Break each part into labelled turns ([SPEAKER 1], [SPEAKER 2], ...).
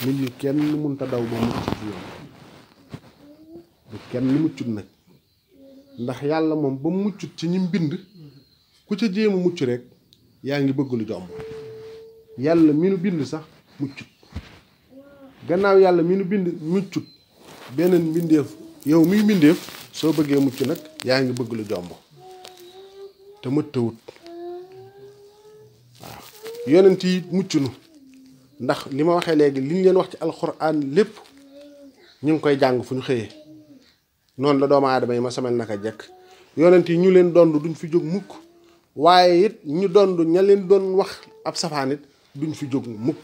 [SPEAKER 1] nit ñi kenn mënta daw ba mucc ci ñoom bu kenn muccut nag ndax yàlla moom ba muccut ci ñi bind ku ca jéem a mucc rek yaa ngi bëgg lu jomb yàlla mi nu bind sax muccut gannaaw yàlla mi nu bind muccut beneen mbindeef yow miy mbindeef soo bëggee mucc nag yaa ngi bëgg lu jomb te mëttawut waaw yonent yi mucc nu ndax li ma waxee léegi li ñu leen wax ci alxuraan lépp ñu ngi koy jàng fu ñu xëyee noonu la doomu aadama yi ma samel naka jekk yonent yi ñu leen dond duñ fi jóg mukk waaye it ñu dond ña leen doon wax ab safaan it duñ fi jóg mukk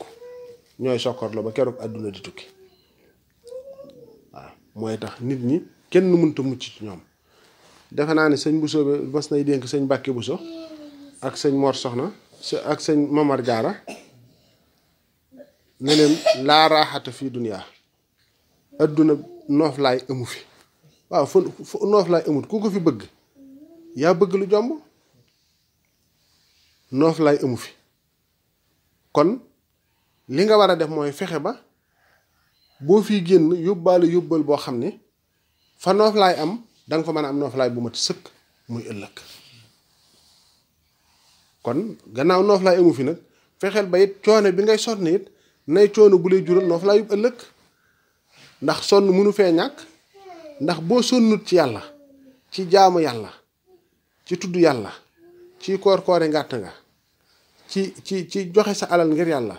[SPEAKER 1] ñooy sokkorlo ba keroog àdduna di tukki waaw mooy tax nit ñi kenn mënta mucc ci ñoom defe naa ne sëñ Bousso bi mas nay dénk sëñ Mbàkke Bousso ak sëñ Mor Soxna ak sëñ Mamar Jaara ne leen laa raaxata fii duniyaa adduna noof laay amu fi waaw fu noof laay amut ku ko fi bëgg yaa bëgg lu jomb noof laay amu fi kon li nga war a def mooy fexe ba boo fi génn yóbbaale yóbbal boo xam ne fa noof laay am danga fa mën a am noof laay bu mat sëkk muy ëllëg kon gannaaw noof laay amu fi nag fexeel ba it coono bi ngay sonn it nay coono bu lay jural noof laay yub ëllëg ndax sonn mënu fee ñàkk ndax boo sonnut ci yàlla ci jaamu yàlla ci tudd yàlla ci koor-koori ngàtt nga ci joxe sa alal ngir yàlla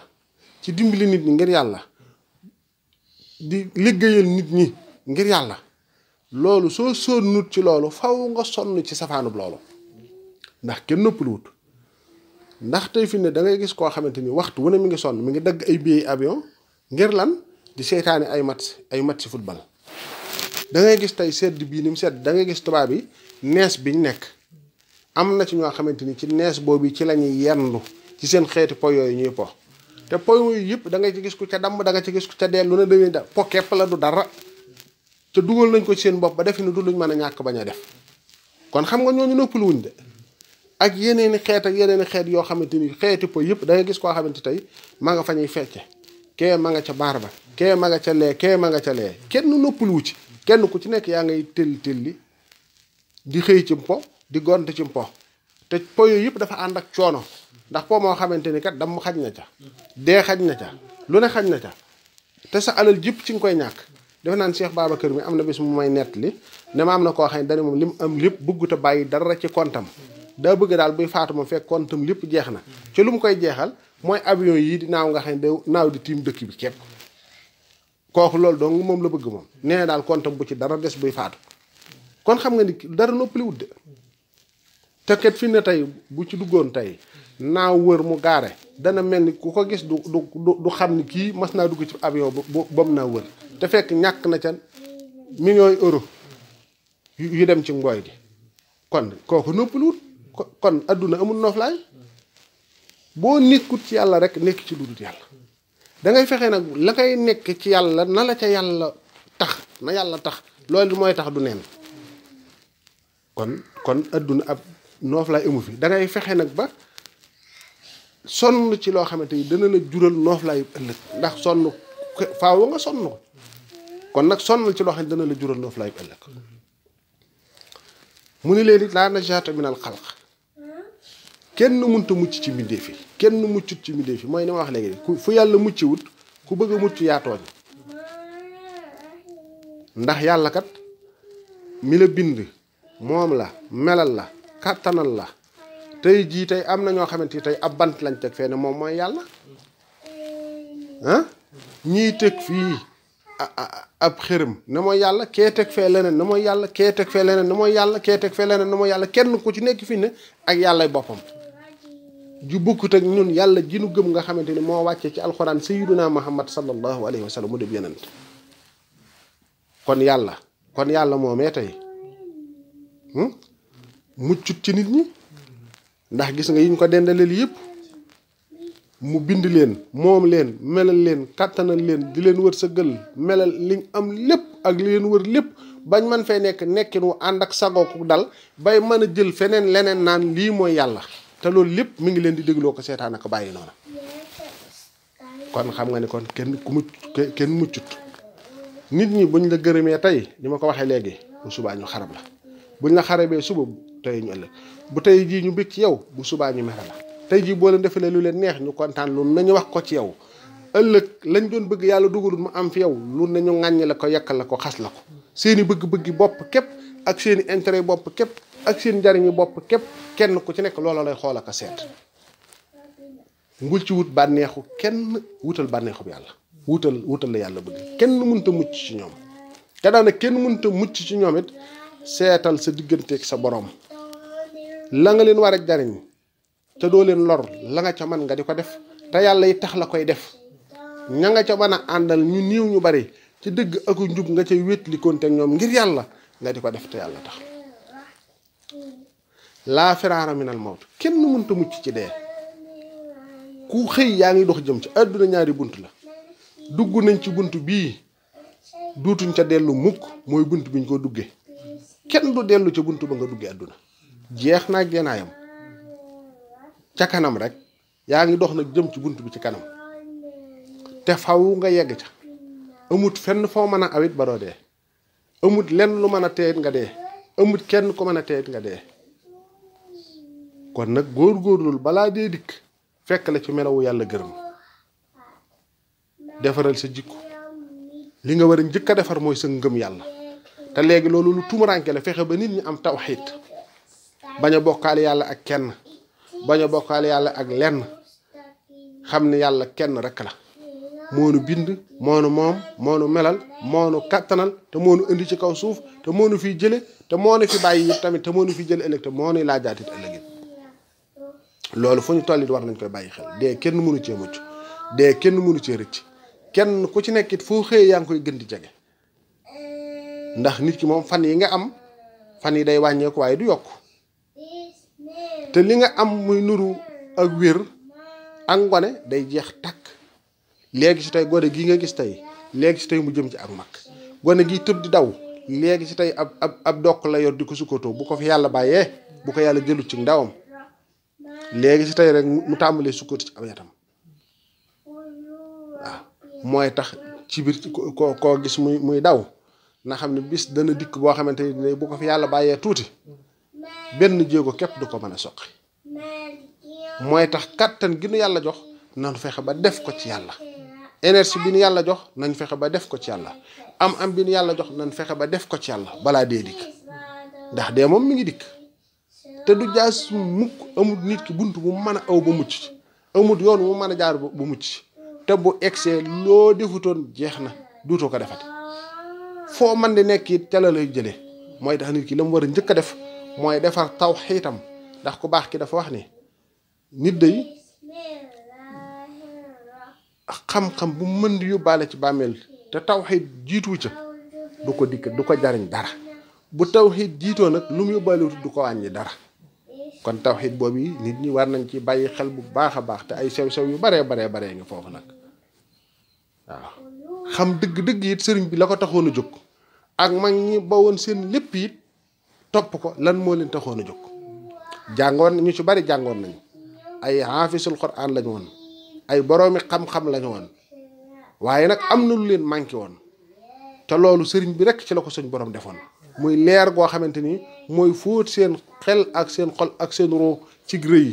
[SPEAKER 1] ci dimbali nit ñi ngir yàlla di liggéeyal nit ñi ngir yàlla loolu soo sonnut ci loolu faw nga sonn ci safaanub loolu ndax kenn noppaluwut ndax tey fi ne da ngay gis koo xamante ni waxtu wu ne mi ngi sonn mi ngi dagg ay billets avion ngir lan di seetaani ay match ci football da ngay gis tey sedd bii ni mu sedd da ngay gis tubaab yi nees biñ nekk am na ci ñoo xamante ni ci nees boobu ci la ñuy yendu ci seen xeeti po yooyu ñuy po te po yooyu yëpp da ngay ci gis ku ca damm da nga ci gis ku ca dellu na dañuy da po kepp la du dara te dugal nañ ko ci seen bopp ba defe ni du luñ mën a ñàkk bañ a def kon xam nga ñooñu noppalu wuñ de ak yeneeni xeet yoo xamante ni xeeti po yëpp da ngay gis koo xamante tey ma nga fa ñuy fecce kee ma nga ca baar ba kee ma nga ca lee kee ma nga ca lee kenn noppaluwu ci kenn ku ci nekk yaa ngay tëlli di xëy ci mpo di gont ci mpo te po yooyu yëpp dafa ànd ak coono ndax po moo xamante ni kat dam xaj na ca dee xaj na ca lu ne xaj na ca te sa alal jëpp ci nga koy ñàkk defe naan Cheikh Babacar mi am na bis mu may nettali ne ma am na koo xam ne dane moom li mu am lépp bëggut a bàyyi dara ci kontam daa bëgg daal buy faatu moom fekk kontam lépp jeex na ci lu mu koy jeexal mooy avion yii di naaw nga xam ne da naaw di tiim dëkk bi képp kooku loolu donc moom la bëgg moom nee na daal kontam bu ci dara des buy faatu kon xam nga ni dara noppaliwut de te kat fi ne tey bu ci duggoon tey naaw wër mu gaare dana mel ni ku ko gis du xam ni kii mas naa dugg ci avion ba mu naa wër te fekk ñàkk na ca millions euro yu dem ci ngooy gi kon kooku noppaliwut kon adduna amul noflaay boo nekkut ci yàlla rek nekk ci lu dul yàlla da ngay fexe nag la ngay nekk ci yàlla na la ca yàlla tax na yàlla tax loolu mooy tax du neen kon adduna ab nooflaay amu fi da ngay fexe nag ba sonn ci loo xamante ni dana la jural nooflaay ëllëg ndax sonn faaw nga sonn ko kon nag sonnal ci loo xam ne dana la jural nooflaay ëllëg mu ni leen it laa najaata minal xalq kenn mënta mucc ci mbindeef yi kenn muccut ci mbindeef yi mooy ni ma wax léegi fu yàlla mucc wut ku bëgg a mucc yaa tooñ ndax yàlla kat mi la bind moom la melal la kàttanal la tey jii tey am na ñoo xamante ni tey ab bant lañ teg fee ne moom mooy yàlla ah ñiy teg fii ab xërëm ne mooy yàlla kee teg fee leneen ne mooy yàlla kee teg fee leneen ne mooy yàlla kee teg fee leneen ne mooy yàlla kenn ku ci nekk fii ne ak yàllay boppam ju bokkut ak ñun yàlla ji nu gëm nga xamante ni moo wàccee ci alxuraan sayyiduna muhammad sallallahu alayhi wa sallam mu def yeneen kon yàlla moomee tey muccut ci nit ñi ndax gis nga yiñ ko dendaleel yëpp mu bind leen moom leen melal leen kàttanal leen di leen wër sa gël melal liñ am lépp ak li leen wër lépp bañ man fay nekkin wu ànd ak sagooku dal bay mën a jël feneen leneen naan lii mooy yàlla te loolu lépp mi ngi leen di dégloo ko seetaan ak bàyyi noonu kon xam nga ni kon kenn muccut nit ñi buñ la gërëmee tey ni ma ko waxee léegi bu subaa ñu xarab la buñ la xarabee suba tey ñu ëllëg bu tey jii ñu bëgg ci yow bu subaa ñu mere la tey jii boo leen defalee lu leen neex ñu kontaan lu nañu wax ko ci yow ëllëg lañ doon bëgg yàlla dugalul mu am fi yow lu nañu ŋàññi la ko yekkal la ko xas la ko seeni bëgg-bëggi bopp képp ak seeni intérêt bopp képp ak seen njariñu bopp képp kenn ku ci nekk loola lay xool ak a seet ngul ci wut bànneexu kenn wutal bànneexu bi yàlla wutal la yàlla bëgg kenn mënta mucc ci ñoom te daana kenn mënta mucc ci ñoom it seetal sa digganteeg sa borom la nga leen war a jariñ te doo leen lor la nga ca man nga di ko def te yàlla yi tax la koy def ña nga ca mën a àndal ñu niiw ñu bari ci dëgg ak njub nga cay wétli konte ñoom ngir yàlla nga di ko def te yàlla tax laa firaara minal mawt kenn mënta mucc ci dee ku xëy yaa ngi dox jëm ci àdduna ñaari bunt la dugg nañ ci bunt bii duutuñ ca dellu mukk mooy bunt biñ ko duggee kenn du dellu ca bunt ba nga duggee àdduna jeex naa genaayam ca kanam rek yaa ngi dox nag jëm ci bunt bi ci kanam te faw nga yegg ca amut fenn foo mën a awit ba doo dee amut lenn lu mën a teet nga dee amut kenn ko mën a teet nga dee kon nag góor-góorlul balaa dee dikk fekk la ci melawu yàlla gërëm defaral sa jikko li nga war a njëkk a defar mooy sa ngëm yàlla te léegi loolu lu tumuranke la fexe ba nit ñi am tawxiid bañ a bokkaale yàlla ak kenn bañ a bokkaale yàlla ak lenn xam ne yàlla kenn rek la moonu bind moonu moom moonu melal moonu kattanal te moonu indi ci kaw suuf te moonu fiy jële te moonu fi bàyyi it tamit te moonu fi jële ëllëg te moonu laajaatit ëllëgit loolu fu ñu tollit war nañ koy bàyyi xel dee kenn mënu cee mucc dee kenn mënu cee rëcc kenn ku ci nekkit foo xëyee yaa ngi koy gën di jege ndax nit ki moom fan yi nga am fan yi day wàññeeku waaye du yokk te li nga am muy nuru ak wér ak ngone day jeex takk léegi si tey gone gii nga gis tey léegi si tey mu jëm ci ak mag gone gii tëb di daw léegi si tey ab dokk la yor di ko sukkatoo bu ko fi yàlla bàyyee bu ko yàlla jëlut ci ndawam léegi si tey rek mu tàmbalee sukkatu ci am yatam waaw mooy tax ci biir koo gis muy daw na xam ne bis dana dikk boo xamante ni bu ko fi yàlla bàyyee tuuti benn jéego képp du ko mën a soqi mooy tax kattan gi nu yàlla jox nañu fexe ba def ko ci yàlla énergie bi nu yàlla jox nañ fexe ba def ko ci yàlla am bi nu yàlla jox nañ fexe ba def ko ci yàlla balaa dee dikk ndax dee moom mi ngi dikk te du jaas mukk amul nit ki bunt bu mën a aw ba mucc ci amul yoon bu mën a jaar ba mucc ci te bu egsee loo defutoon jeex na duutoo ko defati foo man di nekk it ca la lay jëlee mooy tax nit ki la mu war a njëkk a def mooy defar tawxiitam ndax ku baax ki dafa wax ni nit day xam-xam bu mën di yóbbaale ci bàmmeel te tawxiit jiitu ca du ko dikk du ko jariñ dara bu tawxiit jiitoo nag lu mu yóbbaale du ko wàññi dara kon tawxiit boobu yi nit ñi war nañ ci bàyyi xel bu baax a baax te ay sew-sew yu baree nga foofu nag waaw xam dëgg-dëgg it sëriñ bi la ko taxoon a jóg ak mag ñi ba woon seen lépp it topp ko lan moo leen taxoon a jóg jàngoon ñu ci bari jàngoon nañ ay xaafisul Qur'an lañu woon ay boroomi xam-xam lañu woon waaye nag am na lu leen manqué woon te loolu sëriñ bi rek ci la ko suñ borom defoon muy leer goo xamante ni mooy fóot seen xel ak seen xol ak seen roo ci rëy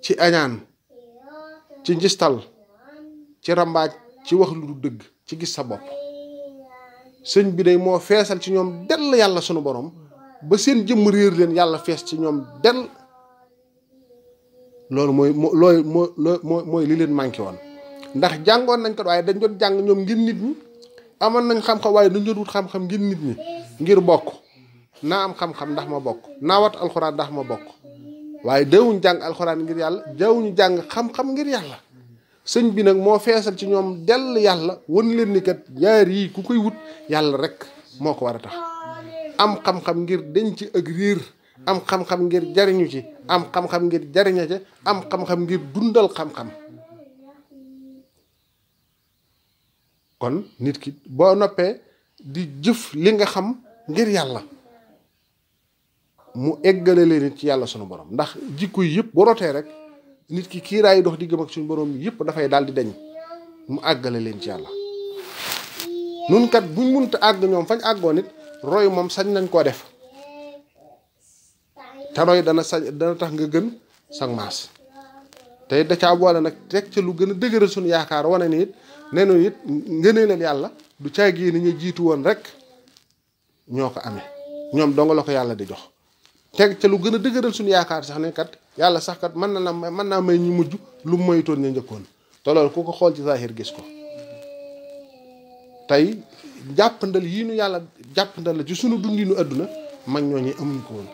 [SPEAKER 1] ci añaan ci njistal ci rambaaj ci wax lu du dëgg ci gis sa bopp sëñ bi day moo feesal ci ñoom dell yàlla sunu borom ba seen jëmm réer leen yàlla fees ci ñoom dell loolu mooy li leen manqué woon ndax jàngoon nañ ko waaye dañ doon jàng ñoom ngir nit ñi amoon nañ xam-xam waaye dañ doon wut xam-xam ngir nit ñi ngir bokk naa am xam-xam ndax ma bokk naa wat alxuraan ndax ma bokk waaye dawuñ jàng alxuraan ngir yàlla dawuñu jàng xam-xam ngir yàlla sëñ bi nag moo feesal ci ñoom dell yàlla won leen ni kat yaar yi ku koy wut yàlla rek moo ko war a tax am xam-xam ngir denc ak riir am xam-xam ngir jariñu ci am xam-xam ngir jariña ci am xam-xam ngir dundal xam-xam kon nit ki boo noppee di jëf li nga xam ngir yàlla mu eggale leen ci yàlla sunu borom ndax jikko yi yëpp bu rotee rek nit ki kiiraay dox diggam ak suñu borom yëpp dafay daal di dañ mu àggale leen ci yàlla. nun kat buñ munta àgg ñoom fañ àggoo nit roy moom sañ nañ koo def te roy dana tax nga gën sang maas te da caa boole nag teg ca lu gën a dëgëral suñu yaakaar wane ni it nenu it ngëneelal yàlla du caagi ni ñu jiitu woon rek ñoo ko amee ñoom dong la ko yàlla di jox teg ca lu gën a dëgëral suñu yaakaar sax ne kat yàlla sax kat mën naa may ñu mujj lu mu moytoon ñu njëkkoon te loolu ku ko xool ci zahir gis ko tey jàppandal yii nu yàlla jàppandal la ci sunu dundinu àdduna mag ñooñu amuñ ko woon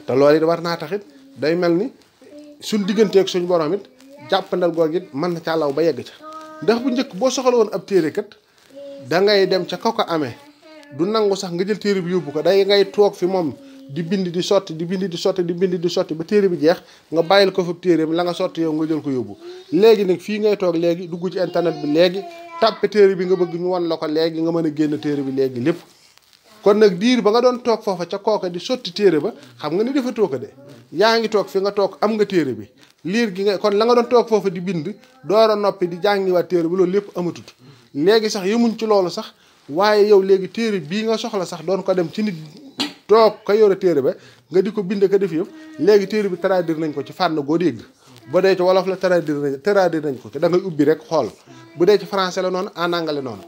[SPEAKER 1] te loolu it war naa taxit day mel ni suñ digganteeg suñ borom it jàppandal googu it mën na caa law ba yegg ca ndax bu njëkk boo soxla woon ab téere kat da ngay dem ca kaw ko amee du nangu sax nga jël téere bi yóbbu ko day ngay toog fi moom di bind di sotti di bind di sotti di bind di sotti ba téere bi jeex nga bàyyil ko fa téere bi la nga sotti yow nga jël ko yóbbu léegi nag fii ngay toog léegi dugg ci internet bi léegi tàppe téere bi nga bëgg ñu won la ko léegi nga mën a génn téere bi léegi lépp kon nag diir ba nga doon toog foofa ca kooka di sotti téere ba xam nga ni dafa toog de yaa ngi toog fi nga toog am nga téere bi liir gi nga kon la nga doon toog foofa di bind door a noppi di jàngiwaat téere bi loolu lépp amatut léegi sax yemuñ ci loolu sax waaye yow léegi téere bii nga soxla sax doon ko dem ci nit toog ka yore téere ba nga di ko bind ka def yëpp léegi téere bi traduire nañ ko ci fànn goo dégg bu dee ci wolof la traduire nañ ko da ngay ubbi rek xool bu dee ci français la noonu en anglais noonu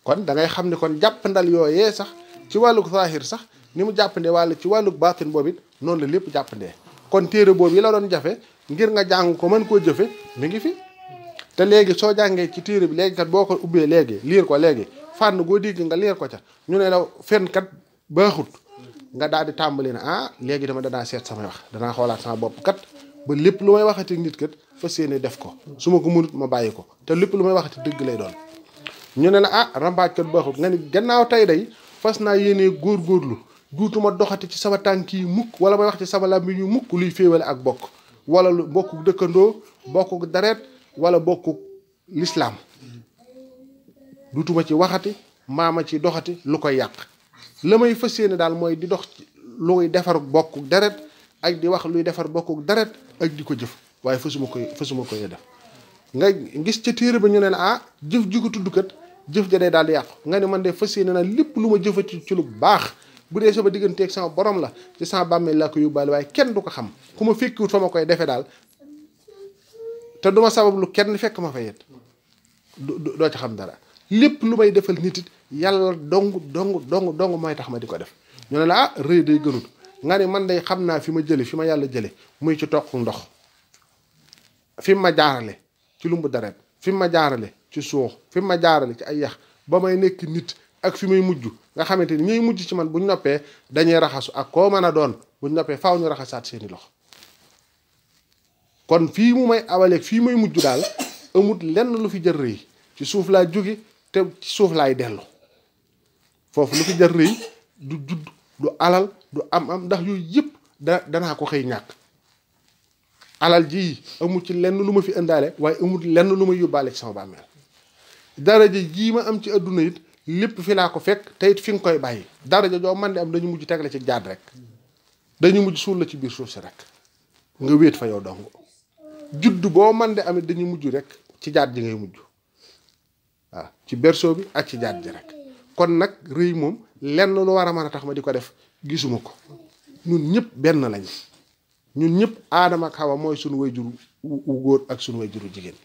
[SPEAKER 1] kon da ngay xam ne kon jàppandal yooyee sax ci wàllug zahir sax ni mu jàppandee wàll ci wàllug baatin boobu it noonu la lépp jàppandee kon téere boobu yi la doon jafe ngir nga jàng ko mën koo jëfe mi ngi fi te léegi soo jàngee ci téere bi léegi kat boo ko ubbee léegi liir ko léegi fànn goo dégg nga liir ko ca ñu ne la fenn kat baaxut nga daal di tàmbali ne ah léegi dama danaa seet samay wax danaa xoolaat sama bopp kat ba lépp lu may waxati nit kat fas yéene def ko su ma ko mënut ma bàyyi ko te lépp lu may waxati dëgg lay doon ñu ne la ah rambaaj kat baaxut nga ni gannaaw tey day fas naa yéenee góorgóorlu duutuma doxati ci sama tànk yi mukk wala may wax ci sama làmmiñ yu mukk luy féewale ak bokk wala lu bokkuk dëkkandoo bokkuk dareet wala bokkuk lislaam duutuma ci waxati maama ci doxati lu koy yàq la may fas yéene daal mooy di dox luy defar bokkuk dareet ak di wax luy defar bokkuk dareet ak di ko jëf waaye fasuma koy def nga gis ca téere ba ñu ne la ah jëf ji ko tudd kat jëf ja day daal di yàqu nga ne man de fas yéene na lépp lu ma jëfati ci lu baax bu dee sama digganteeg sama borom la ci sama bàmmeel laa ko yóbbaale waaye kenn du ko xam ku ma fekkiwut fa ma koy defee daal te duma sabab lu kenn fekk ma fa yet doo ci xam dara lépp lu may defal nit it yàlla dong mooy tax ma di ko def ñu ne la ah rëy day gënut nga ne man day xam naa fi ma jële fi ma yàlla jële muy ci toq ndox fi ma jaarale ci lumbu daret fi ma jaarale ci suux fi ma jaarale ci ay yax ba may nekk nit ak fi may mujj nga xamante ni ñuy mujj ci man buñ noppee dañuy raxasu ak koo mën a doon buñ noppee faaw ñu raxasaat seeni loxo kon fii mu may awaleeg fii may mujj daal amut lenn lu fi jër rëy ci suuf laa jóge te ci suuf laay dellu foofu lu fi jër rëy du judd du alal du am ndax yooyu yëpp danaa ko xëy ñàkk alal ji amul ci lenn lu ma fi indaale waaye amul lenn lu ma yóbbaale ci sama bàmmeel daraja jii ma am ci adduna it lépp fi laa ko fekk te it fi nga koy bàyyi daraja joo man di am dañu mujj tegle ci jaad rek dañu mujj suul la ci biir suuf si rek nga wéet fa yow dong judd boo man di amit dañu mujj rek ci jaad ji ngay mujj waaw ci berceau bi ak ci jaad ji rek kon nag rëy moom lenn lu war a mën a tax ma di ko def gisuma ko ñun ñëpp benn lañ ñun ñëpp aadama ak xawa mooy sunu way juru wu góor ak sunu way juru jigéen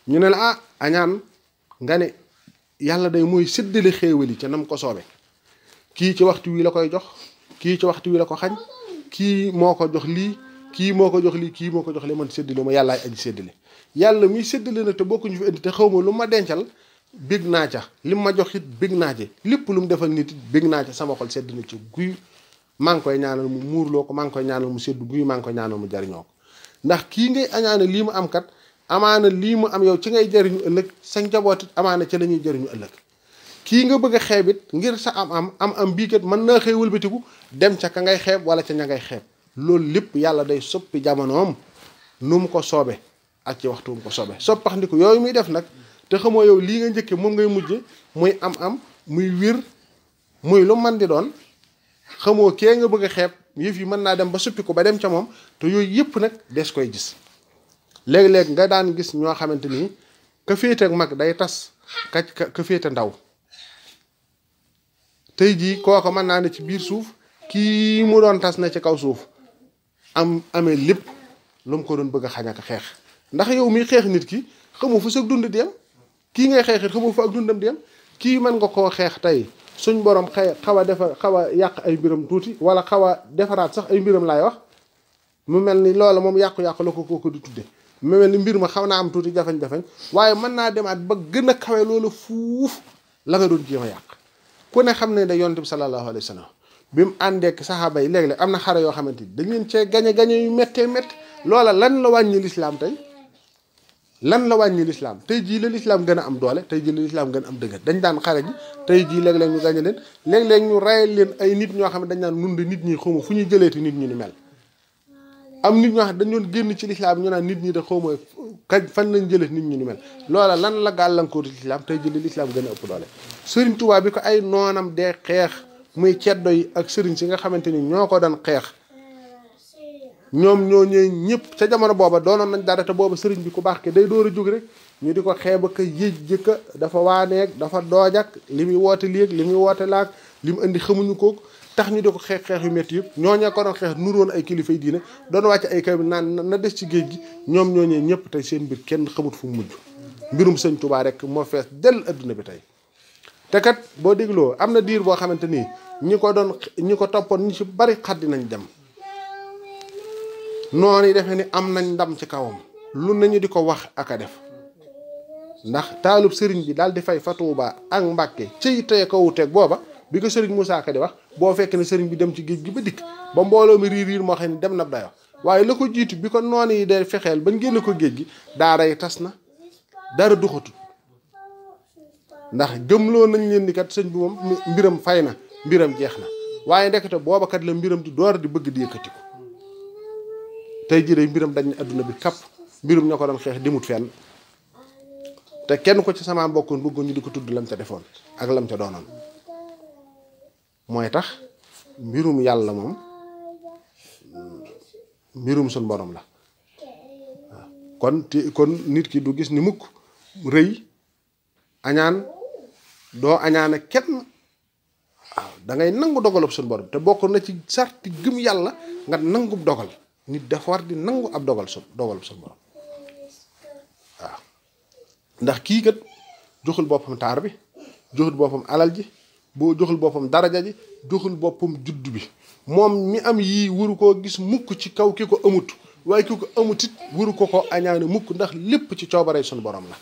[SPEAKER 1] ñu ne la ah añaan nga ne yàlla day mooy séddale xéewal yi ca nam ko soobe kii ci waxtu wi la koy jox kii ci waxtu wi la ko xañ kii moo ko jox lii kii moo ko jox lii kii moo ko jox lii man séddale ma yàllaay aji séddale yàlla muy séddale na te bokkuñu fi indi te xaw ma lu ma dencal bég naa ca lim ma jox it bég naa ci lépp lu mu defal nit it bég naa ca sama xol sedd na ci guy maa ngi koy ñaanal mu muurloo ko maa ngi koy ñaanal mu sedd guy maa ngi koy ñaanal mu jariñoo ko ndax kii ngay añaane lii mu am kat amaana lii mu am yow ci ngay jariñu ëllëg sa njaboot it amaana ci la ñuy jariñu ëllëg kii nga bëgg a xeeb it ngir sa am bii kat mën naa xëy wëlbatiku dem ca ka ngay xeeb wala ca ña ngay xeeb loolu lépp yàlla day soppi jamonoom nu mu ko soobe ak ci waxtu mu ko soobe soppax ndiku yooyu muy def nag te xamoo yow lii nga njëkke moom ngay mujje muy am muy wir muy lu man di doon xamoo kee nga bëgg a xeeb yëf yi mën naa dem ba suppi ko ba dem ca moom te yooyu yëpp nag des koy gis léeg-léeg nga daan gis ñoo xamante ni ka féete ak mag day tas ka féete ndaw tey jii kooko mën naa ne ci biir suuf kii mu doon tas na ci kaw suuf amee lépp lu mu ko doon bëgg a xañ ak xeex ndax yow miy xeex nit ki xamu fu sa dund di yem kii ngay xeexit xamu fu ak dundam di yem kii mën nga koo xeex tey suñ borom xaw a yàq ay mbiram tuuti wala xaw a defaraat sax ay mbiram laay wax mu mel ni loola moom yàqu-yàqu la ko kooku di tudde mu mel ni mbir ma xaw naa am tuuti jafeñ-jafeñ waaye mën naa demaat ba gën a kawe loolu fuuf la nga doon jéem a yàq ku ne xam ne da yonent bi sallallahu alayhi wa sallam bi mu àndeek saxaaba yi léeg-léeg am na xare yoo xamante ni dañ leen cee gañe yu méttee métt loola lan la wàññi lislaam tey lan la wàññi lislaam tey jii la lislaam gën a am doole tey jii la lislaam gën a am dëgër dañ daan xare ji tey jii léeg-léeg ñu gañe leen léeg-léeg ñu rayal leen ay nit ñoo xam ne dañ daan nund nit ñi xawma fu ñuy jëleeti nit ñu ni mel am nit ñoo xam ne dañ doon génn ci lislaam ñu naan nit ñi de xawma kañ fan lañ jëlee nit ñu ni mel loola lan la gàllankoor lislaam tey jii la lislaam gën a ëpp doole Sëriñ Tuubaa bi ko ay noonam dee xeex muy ceddo yi ak sëriñ si nga xamante ni ñoo ko doon xeex ñoom ñoo ñëw ñëpp ca jamono booba doonoon nañ dara te booba sëriñ bi ku baax ki day door a jóg rek ñu di ko xeeba ka yéej jëkka dafa waaneeg dafa doojak li muy woote léeg li muy woote laag li mu indi xamuñu ko tax ñu di ko xeex yu métti yëpp ñooñee ko doon xeex nuroon ay kilifay diine doon wàcc ay kay naan na des ci géej gi ñoom ñooñee ñëpp tey seen mbir kenn xamut fu mu mujj mbirum sëñ Tuubaa rek moo fees dell adduna bi tey te kat boo dégloo am na diir boo xamante nii ñi ko toppoon ñi ci bari xaddi nañ dem noonu yi defee ni am nañ ndam ci kawam lu nañu di ko wax ak a def ndax taalub sëriñ bi daal di fay fa Tuubaa ak Mbàkke ci tey ko wuteeg booba bi ko sëriñ Moussa Ka di wax boo fekk ne sëriñ bi dem ci géej gi ba dikk ba mbooloo mi riir moo xam ne dem na dayo waaye la ko jiitu bi ko noonu yi day fexeel bañ génn ko géej gi daaray tas na dara duxatut ndax gëmloo nañ leen ni kat sëñ bi moom mbiram fay na mbiram jeex na waaye ndekete booba kat la mbiram di door di bëgg di yëkkati ko tey jii day mbiram dañ adduna bi kapp mbirum ñoo ko doon xeex dimut fenn te kenn ko ci sama mbokkoon bëggoon ñu di ko tudd lam ca defoon ak lam ca doonoon mooy tax mbirum yàlla moom mbirum suñ borom la waaw kon nit ki du gis ni mukk rëy añaan doo añaane kenn waaw da ngay nangu dogalub suñ borom te bokk na ci sarti gëm yàlla nga nangub dogal nit dafa war di nangu ab dogalub suñ borom waaw ndax kii kat joxul boppam taar bi joxul boppam alal ji boo joxul boppam daraja ji joxul boppam judd bi moom mi am yii wuru koo gis mukk ci kaw ki ko amut waaye ki ko amut it wuru ko añaane mukk ndax lépp ci coobare suñu borom la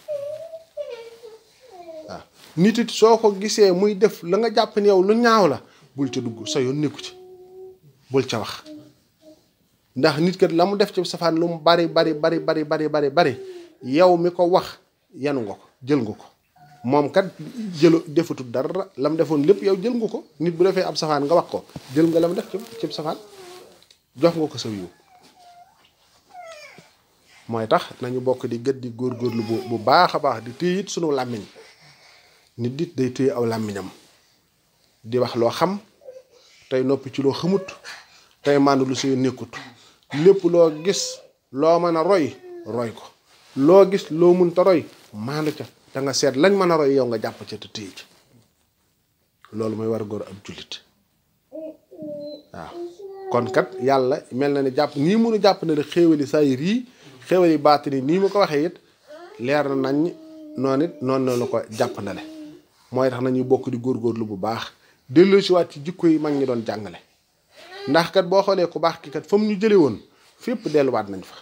[SPEAKER 1] waaw nit it soo ko gisee muy def la nga jàpp ne yow lu ñaaw la bul ca dugg sa yoon nekku ci bul ca wax ndax nit kat la mu def ci safaan lu mu bari yow mi ko wax yanu nga ko jël nga ko moom kat defatul dara la mu defoon lépp yow jël nga ko nit bu defee ab safaan nga wax ko jël nga la mu def ci safaan jox nga ko sa yiw mooy tax nañu bokk di gët di góorgóorlu bu baax a baax di téye it sunu làmmiñ nit dit day téye aw làmmiñam di wax loo xam tey noppi ci loo xamut tey màndu lu suy nekkut lépp loo gis loo mën a roy ko loo gis loo mënta roy maandu ca da nga seet lañ mën a roy yow nga jàpp ca te téye ci loolu mooy war a góor ab jullit waaw kon kat yàlla mel na ne jàpp nii mënu jàpp ne de xéewali saayir yi xéewali baatini nii mu ko waxee it leer na nañ noonu la ko jàpp na le mooy tax nañuy bokk di góorgóorlu bu baax delloo si waat ci jikko yi mag ñi doon jàngale ndax kat boo xoolee ku baax ki kat fa mu ñu jële woon fépp delluwaat nañ fa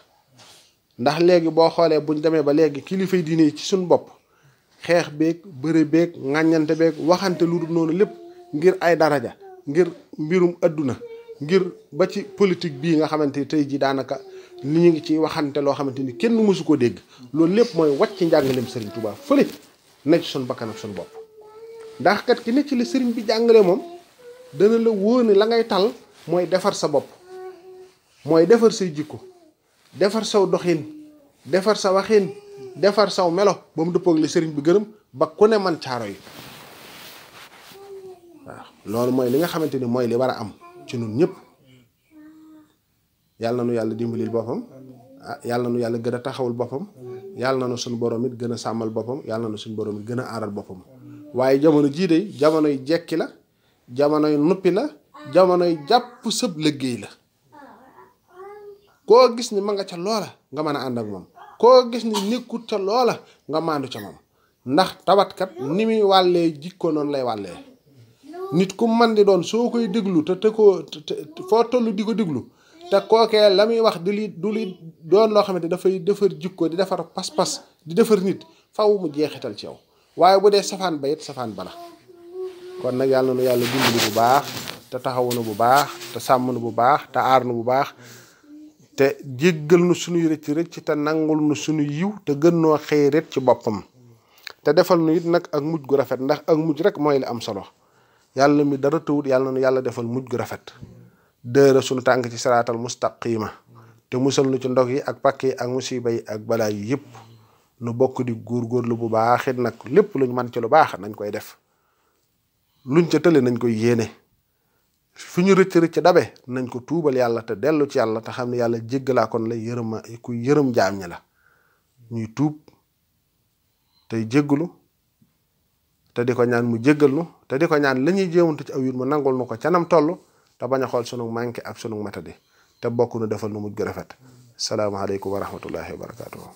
[SPEAKER 1] ndax léegi boo xoolee buñ demee ba léegi kilifay diine yi ci suñ bopp xeex beeg bëre beeg ŋàññante beeg waxante lu dul noonu lépp ngir ay daraja ngir mbirum adduna ngir ba ci politique bii nga xamante ni tey jii daanaka ni ñu ngi ci waxante loo xamante ni kenn mësu ko dégg loolu lépp mooy wàcc njàngaleem Serigne Touba fële na ci suñ bakkan ak suñ bopp ndax kat ki ne ci la Serigne bi jàngale moom dana la wóor ne la ngay tal mooy defar sa bopp mooy defar say jikko defar saw doxin defar sa waxin defar saw melo ba mu dëppoog li sëriñ bi gërëm ba ku ne man caaro yi waaw loolu mooy li nga xamante ni mooy li war a am ci ñun ñëpp yàlla na nu yàlla dimbalil boppam yàlla na nu yàlla gën a taxawul boppam yàlla na nu suñu borom it gën a sàmmal boppam yàlla na nu suñu borom it gën a aaral boppam waaye jamono jii de jamonoy jekki la jamonoy nuppi la jamonoy jàpp sëb liggéey la koo gis ni ma nga ca loola nga mën a ànd ak moom koo gis ni nekkut ca loola nga maandu ca moom ndax tawatkat ni muy wàllee jikko noonu lay wàllee nit ku man di doon soo koy déglu te foo toll di ko déglu te kookee la muy wax du li doon loo xamante dafay defar jikko di defar pas-pas di defar nit faw mu jeexital ci yow waaye bu dee safaan ba it safaan bala kon nag yàlla na nu yàlla dimbali bu baax te taxawu na bu baax te sàmm na bu baax te aar na bu baax te jéggal nu suñuy rëcc rëcc te nangul nu suñu yiw te gën noo xëy ret ci boppam te defal nu it nag ak mujj gu rafet ndax ak mujj rek mooy li am solo yàlla mi dara tawut yàlla na nu yàlla defal mujj gu rafet dëra suñu tànk ci saraatal mustaqima te musal nu ci ndog yi ak pakk yi ak musiba yi ak balaa yi yëpp nu bokk di góorgóorlu bu baax it nag lépp luñ man ci lu baax nañ koy def luñ ca tële nañ koy yéene fu ñu rëcc dabe nañ ko tuubal yàlla te dellu ci yàlla te xam ne yàlla jéggalaa kon la yërëma ku yërëm jaam ñi la ñuy tuub tey jéggalu te di ko ñaan mu jéggal nu te di ko ñaan la ñuy jéemantu ci aw yit mu nangul nu ko canam toll te bañ a xool sunu manqué ak sunu matadi te bokk nu defal nu mujj gu rafet salaamaaleykum wa rahmatullahi wa barakaatuhu